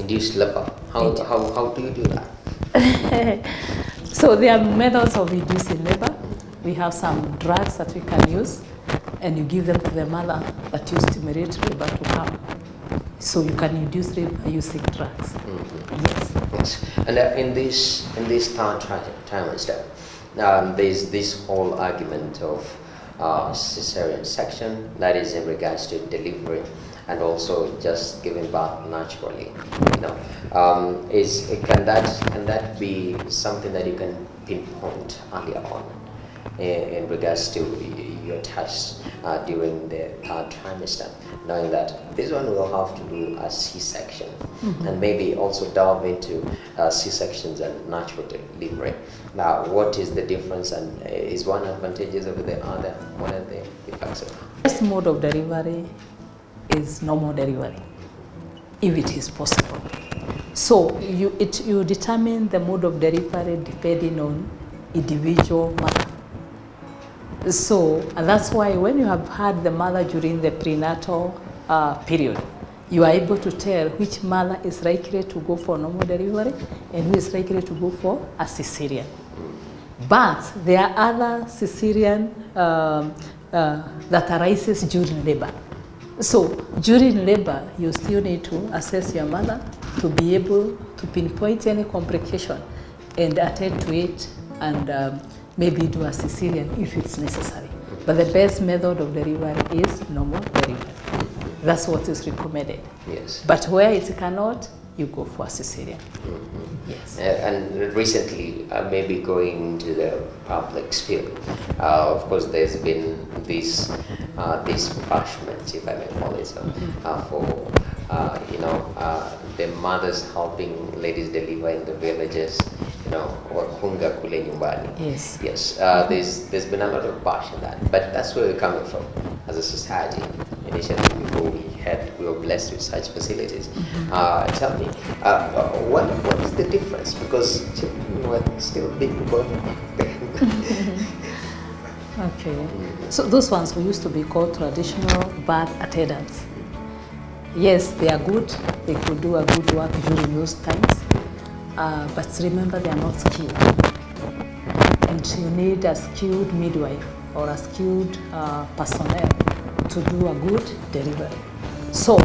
induced labor. How do you do that? So there are methods of inducing labor. We have some drugs that we can use, and you give them to the mother that you stimulate labor to come. So you can induce labor using drugs. Yes. And in this third trimester, there's this whole argument of cesarean section, that is in regards to delivery, and also just giving birth naturally. Can that be something that you can pinpoint earlier on in regards to your tests during the third trimester, knowing that this one will have to do a C-section, and maybe also delve into C-sections and natural delivery. Now, what is the difference, and is one advantageous over the other? What are the effects of it? This mode of delivery is normal delivery, if it is possible. So you determine the mode of delivery depending on individual mother. So that's why when you have had the mother during the prenatal period, you are able to tell which mother is likely to go for normal delivery and who is likely to go for a cesarean. But there are other cesarean that arises during labor. So during labor, you still need to assess your mother to be able to pinpoint any complication and attend to it, and maybe do a cesarean if it's necessary. But the best method of delivery is normal delivery. That's what is recommended. Yes. But where it cannot, you go for a cesarean. Yes. And recently, maybe going to the public sphere, of course, there's been this bashment, if I may call it so, for the mothers helping ladies deliver in the villages, wakunga kule nyumbani. Yes. Yes. There's been a lot of bash in that, but that's where we're coming from as a society. Initially, before we were blessed with such facilities. Tell me, what is the difference? Because children were still being born then. Okay. So those ones who used to be called traditional birth attendants. Yes, they are good. They could do a good work during those times. But remember, they are not skilled. And you need a skilled midwife or a skilled personnel to do a good delivery. So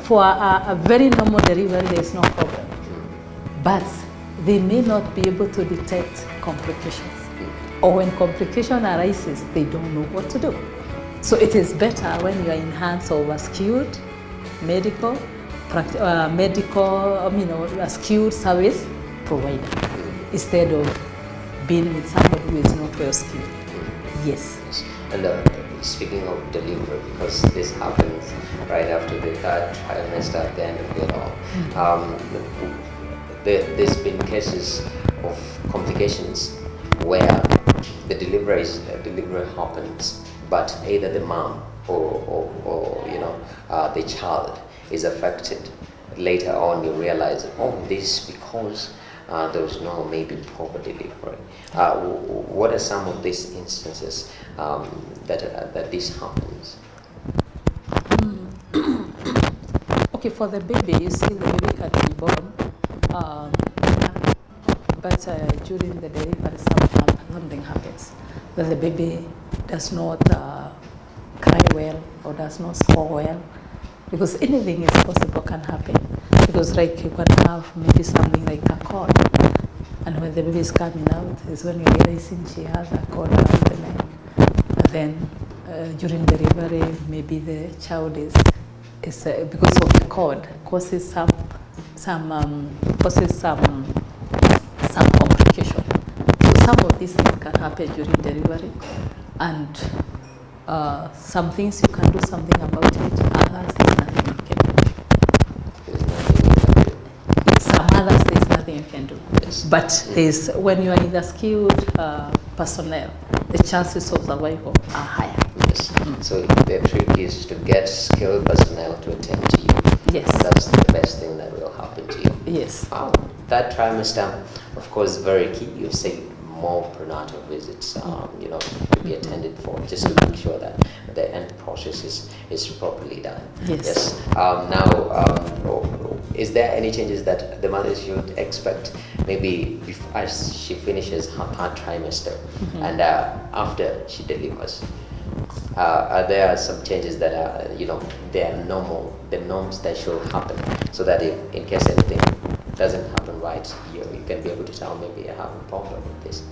for a very normal delivery, there is no problem. But they may not be able to detect complications. Or when complication arises, they don't know what to do. So it is better when you are in hands of a skilled medical, a skilled service provider, instead of being with somebody who is not well skilled. Yes. And speaking of delivery, because this happens right after the third trimester at the end of it all, there's been cases of complications where the delivery happens, but either the mom or the child is affected. Later on, you realize, this is because there was no maybe proper delivery. What are some of these instances that this happens? Okay, for the baby, you see the baby can be born, but during the delivery something happens, that the baby does not cry well or does not score well, because anything is possible can happen. Because like you can have maybe something like a cord, and when the baby is coming out is when you're realizing she has a cord around the neck. And then during delivery, maybe the child is because of the cord causes some complication. So some of these things can happen during delivery, and some things you can do something about it, others there's nothing you can do. Some others there's nothing you can do. Yes. But when you are in the skilled personnel, the chances of survival are higher. Yes. So the trick is to get skilled personnel to attend to you. Yes. That's the best thing that will happen to you. Yes. That trimester, of course, very key. You say more prenatal visits, to be attended for, just to make sure that the end process is properly done. Yes. Is there any changes that the mother should expect maybe as she finishes her third trimester and after she delivers? Are there some changes that are, they are normal, the norms that should happen, so that if in case anything doesn't happen right, you can be able to tell maybe I have a problem with this?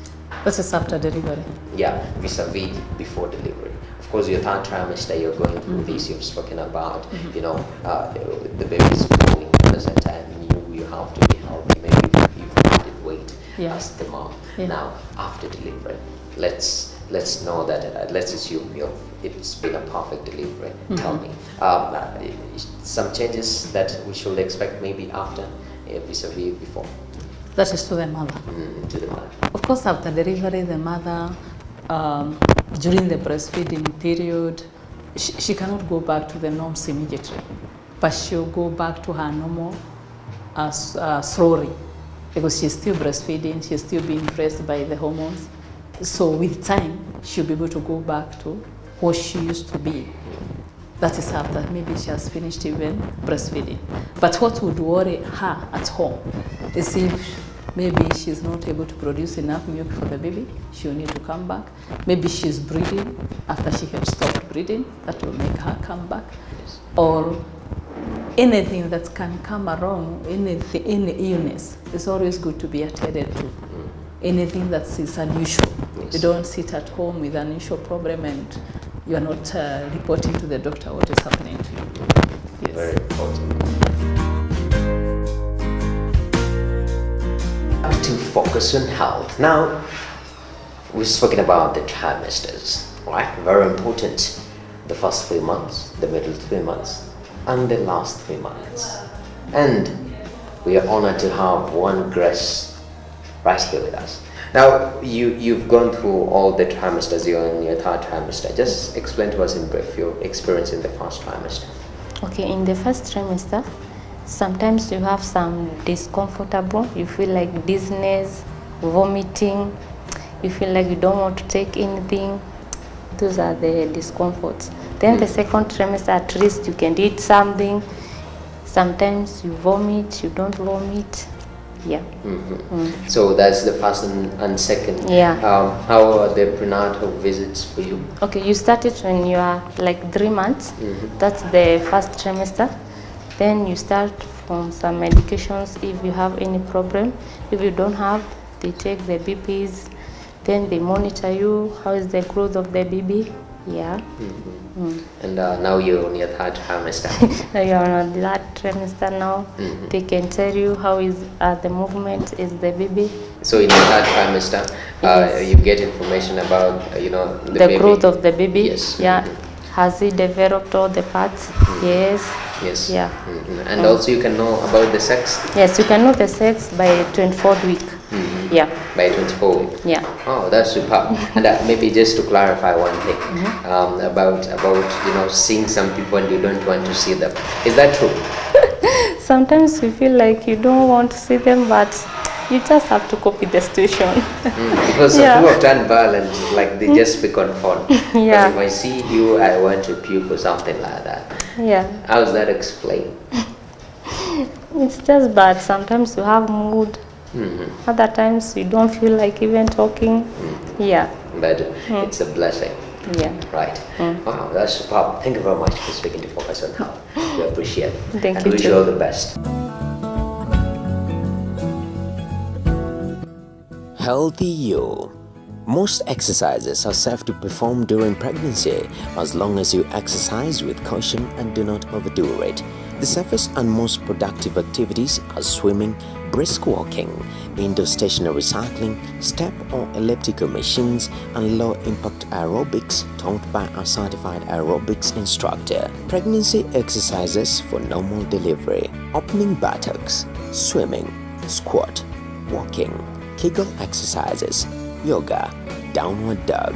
That is after delivery. Yeah, vis-a-vis before delivery. Of course, your third trimester, you're going through this, you've spoken about, the baby's growing at the same time, you have to be healthy, maybe you've added weight as the mom. Yeah. Now, after delivery, let's know that, let's assume it's been a perfect delivery. Tell me, some changes that we should expect maybe after, vis-a-vis before? That is to the mother. To the mother. Of course, after delivery, the mother, during the breastfeeding period, she cannot go back to the norms immediately, but she'll go back to her normal slowly, because she's still breastfeeding, she's still being pressed by the hormones. So with time, she'll be able to go back to what she used to be. That is after maybe she has finished even breastfeeding. But what would worry her at home is if maybe she's not able to produce enough milk for the baby, she'll need to come back. Maybe she's breeding after she had stopped breeding, that will make her come back. Yes. Or anything that can come around, any illness, it's always good to be attended to. Anything that is unusual. Yes. You don't sit at home with an unusual problem and you are not reporting to the doctor what is happening to you. Yes. Very important. To focus on health. Now, we've spoken about the trimesters, right? Very important. The first 3 months, the middle 3 months, and the last 3 months. And we are honored to have one Grace right here with us. Now, you've gone through all the trimesters, you're in your third trimester. Just explain to us in brief your experience in the first trimester. Okay, in the first trimester, sometimes you have some discomfortable, you feel like dizziness, vomiting, you feel like you don't want to take anything. Those are the discomforts. Then the second trimester, at least you can eat something. Sometimes you vomit, you don't vomit. Yeah. So that's the first and second. Yeah. How are the prenatal visits for you? Okay, you started when you are like 3 months. That's the first trimester. Then you start from some medications if you have any problem. If you don't have, they take the BPs. Then they monitor you. How is the growth of the baby? Yeah. And now you're on your third trimester. Now you are on that trimester now. They can tell you how is the movement is the baby. So in your third trimester, Yes. you get information about the baby. Growth of the baby. Yes. Yeah. Has he developed all the parts? Yes. Yes. Yeah. And also you can know about the sex. Yes, you can know the sex by 24th week. Yeah. By 24 weeks. Yeah. Oh, that's superb. And maybe just to clarify one thing about seeing some people and you don't want to see them. Is that true? Sometimes you feel like you don't want to see them, but you just have to copy the situation. Because some people have done well and like they just speak on phone. Yeah. Because if I see you, I want to puke or something like that. Yeah. How is that explained? It's just bad. Sometimes you have mood. Other times you don't feel like even talking. Yeah. But it's a blessing. Yeah. Right. Wow, that's superb. Thank you very much for speaking to Focus on Health. We appreciate it. Thank and you wish too. you all the best. Healthy You. Most exercises are safe to perform during pregnancy as long as you exercise with caution and do not overdo it. The safest and most productive activities are swimming, brisk walking, indoor stationary cycling, step or elliptical machines, and low-impact aerobics taught by a certified aerobics instructor. Pregnancy exercises for normal delivery: opening buttocks, swimming, squat, walking, Kegel exercises, yoga, downward dog.